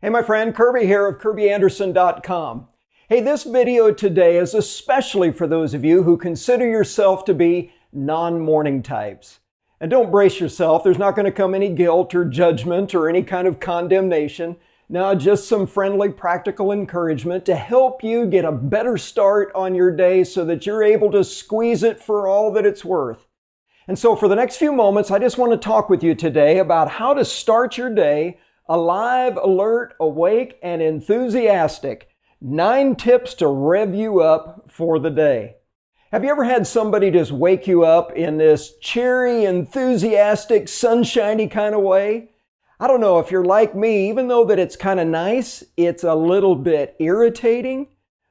Hey my friend, Kirby here of KirbyAndersen.com. Hey, this video today is especially for those of you who consider yourself to be non-morning types. And don't brace yourself, there's not going to come any guilt or judgment or any kind of condemnation. No, just some friendly, practical encouragement to help you get a better start on your day so that you're able to squeeze it for all that it's worth. And so for the next few moments, I just want to talk with you today about how to start your day alive, alert, awake, and enthusiastic. 9 tips to rev you up for the day. Have you ever had somebody just wake you up in this cheery, enthusiastic, sunshiny kind of way? I don't know if you're like me, even though that it's kind of nice, it's a little bit irritating.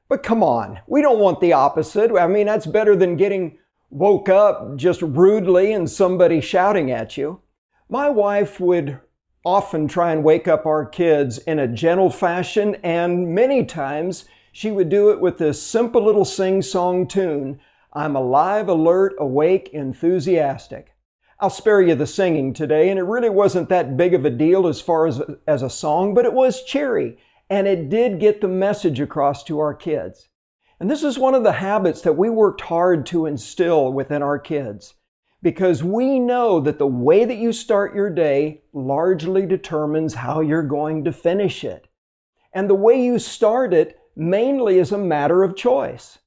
But come on, we don't want the opposite. I mean, that's better than getting woke up just rudely and somebody shouting at you. My wife would often try and wake up our kids in a gentle fashion, and many times she would do it with this simple little sing-song tune, I'm alive, alert, awake, enthusiastic. I'll spare you the singing today, and it really wasn't that big of a deal as far as a song, but it was cheery, and it did get the message across to our kids. And this is one of the habits that we worked hard to instill within our kids, because we know that the way that you start your day largely determines how you're going to finish it. And the way you start it mainly is a matter of choice.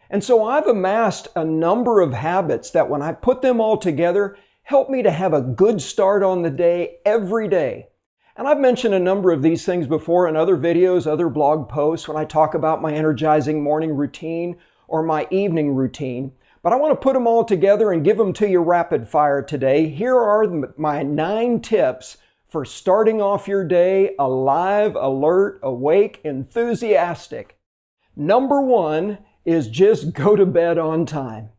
And so I've amassed a number of habits that when I put them all together, help me to have a good start on the day every day. And I've mentioned a number of these things before in other videos, other blog posts, when I talk about my energizing morning routine or my evening routine. But I want to put them all together and give them to you rapid fire today. Here are my 9 tips for starting off your day alive, alert, awake, enthusiastic. Number 1 is just go to bed on time.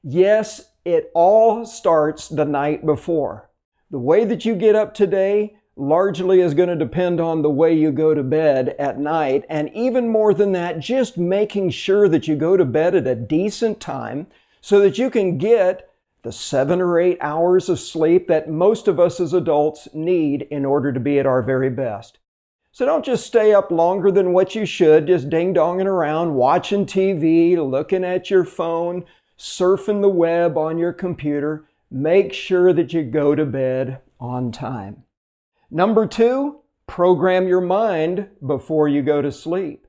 Yes, it all starts the night before. The way that you get up today largely is going to depend on the way you go to bed at night. And even more than that, just making sure that you go to bed at a decent time so that you can get the 7 or 8 hours of sleep that most of us as adults need in order to be at our very best. So don't just stay up longer than what you should, just ding-donging around, watching TV, looking at your phone, surfing the web on your computer. Make sure that you go to bed on time. Number 2, program your mind before you go to sleep.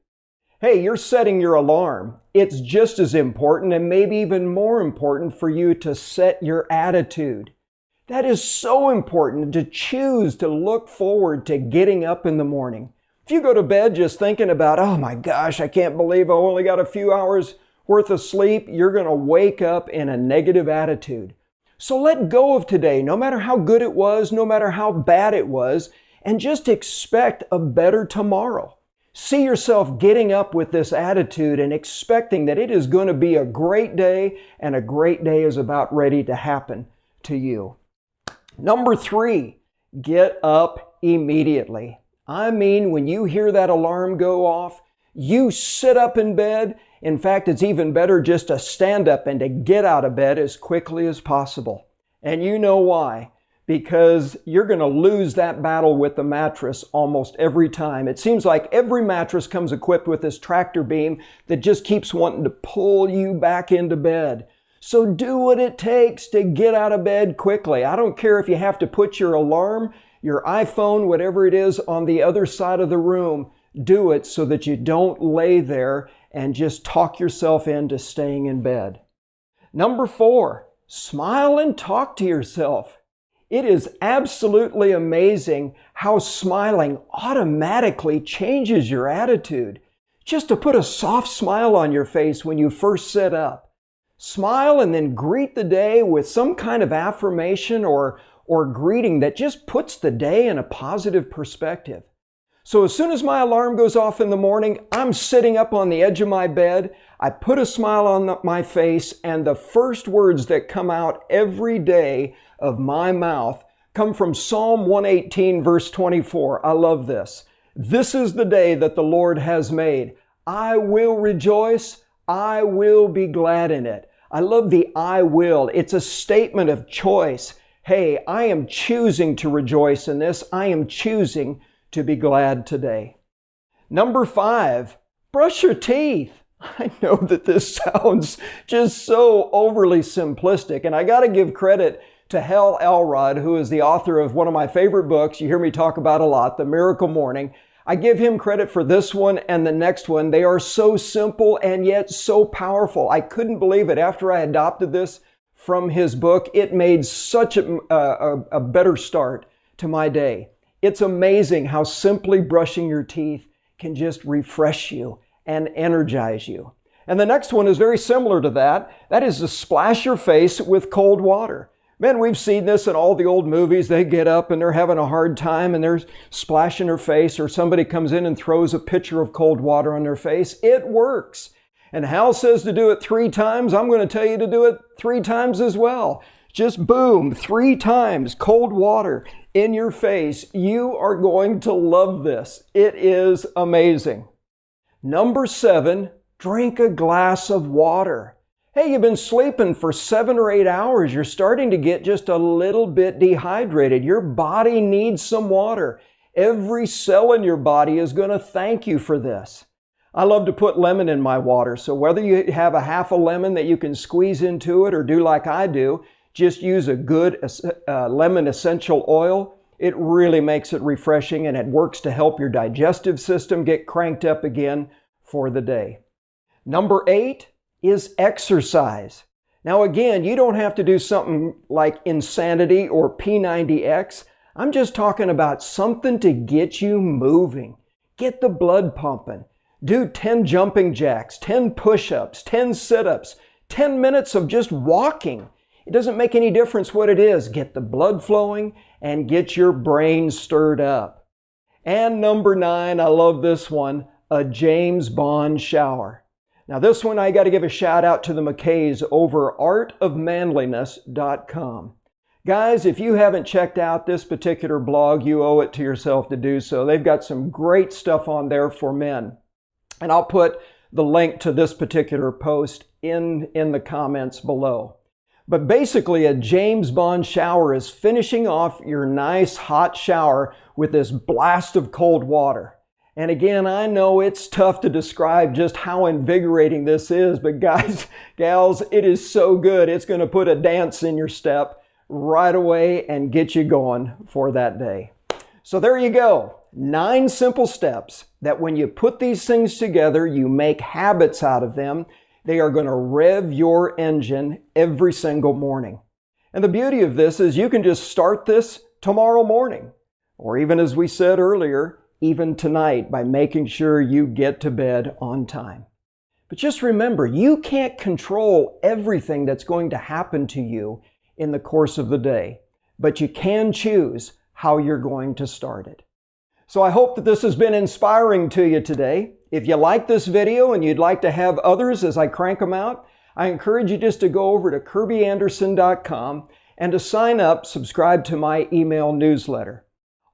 Hey, you're setting your alarm. It's just as important and maybe even more important for you to set your attitude. That is so important to choose to look forward to getting up in the morning. If you go to bed just thinking about, oh my gosh, I can't believe I only got a few hours worth of sleep, you're going to wake up in a negative attitude. So let go of today, no matter how good it was, no matter how bad it was, and just expect a better tomorrow. See yourself getting up with this attitude and expecting that it is going to be a great day, and a great day is about ready to happen to you. Number 3, get up immediately. I mean, when you hear that alarm go off, you sit up in bed. In fact, it's even better just to stand up and to get out of bed as quickly as possible. And you know why? Because you're going to lose that battle with the mattress almost every time. It seems like every mattress comes equipped with this tractor beam that just keeps wanting to pull you back into bed. So do what it takes to get out of bed quickly. I don't care if you have to put your alarm, your iPhone, whatever it is, on the other side of the room. Do it so that you don't lay there and just talk yourself into staying in bed. Number 4, smile and talk to yourself. It is absolutely amazing how smiling automatically changes your attitude. Just to put a soft smile on your face when you first sit up. Smile and then greet the day with some kind of affirmation or greeting that just puts the day in a positive perspective. So as soon as my alarm goes off in the morning, I'm sitting up on the edge of my bed. I put a smile on my face, and the first words that come out every day of my mouth come from Psalm 118, verse 24. I love this. This is the day that the Lord has made. I will rejoice. I will be glad in it. I love the I will. It's a statement of choice. Hey, I am choosing to rejoice in this. I am choosing to be glad today. Number 5, brush your teeth. I know that this sounds just so overly simplistic, and I got to give credit to Hal Elrod, who is the author of one of my favorite books you hear me talk about a lot, The Miracle Morning. I give him credit for this one and the next one. They are so simple and yet so powerful. I couldn't believe it. After I adopted this from his book, it made such a better start to my day. It's amazing how simply brushing your teeth can just refresh you and energize you. And the next one is very similar to that. That is to splash your face with cold water. Man, we've seen this in all the old movies. They get up and they're having a hard time and they're splashing their face, or somebody comes in and throws a pitcher of cold water on their face. It works. And Hal says to do it 3 times. I'm going to tell you to do it 3 times as well. Just boom, 3 times cold water in your face. You are going to love this. It is amazing. Number 7, drink a glass of water. Hey, you've been sleeping for 7 or 8 hours. You're starting to get just a little bit dehydrated. Your body needs some water. Every cell in your body is going to thank you for this. I love to put lemon in my water. So whether you have a half a lemon that you can squeeze into it or do like I do, just use a good lemon essential oil. It really makes it refreshing, and it works to help your digestive system get cranked up again for the day. Number 8 is exercise. Now again, you don't have to do something like insanity or P90X. I'm just talking about something to get you moving. Get the blood pumping. Do 10 jumping jacks, 10 push-ups, 10 sit-ups, 10 minutes of just walking. It doesn't make any difference what it is. Get the blood flowing and get your brain stirred up. And number 9, I love this one, a James Bond shower. Now this one I got to give a shout out to the McKays over artofmanliness.com. Guys, if you haven't checked out this particular blog, you owe it to yourself to do so. They've got some great stuff on there for men. And I'll put the link to this particular post in the comments below. But basically, a James Bond shower is finishing off your nice hot shower with this blast of cold water. And again, I know it's tough to describe just how invigorating this is, but guys, gals, it is so good. It's going to put a dance in your step right away and get you going for that day. So there you go. 9 simple steps that when you put these things together, you make habits out of them. They are going to rev your engine every single morning. And the beauty of this is you can just start this tomorrow morning, or even as we said earlier, even tonight, by making sure you get to bed on time. But just remember, you can't control everything that's going to happen to you in the course of the day, but you can choose how you're going to start it. So I hope that this has been inspiring to you today. If you like this video and you'd like to have others as I crank them out, I encourage you just to go over to KirbyAndersen.com and to sign up, subscribe to my email newsletter.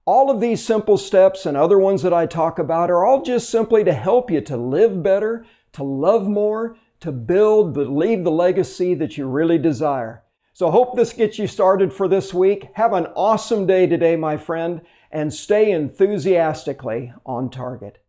All of these simple steps and other ones that I talk about are all just simply to help you to live better, to love more, to build, to leave the legacy that you really desire. So I hope this gets you started for this week. Have an awesome day today, my friend, and stay enthusiastically on target.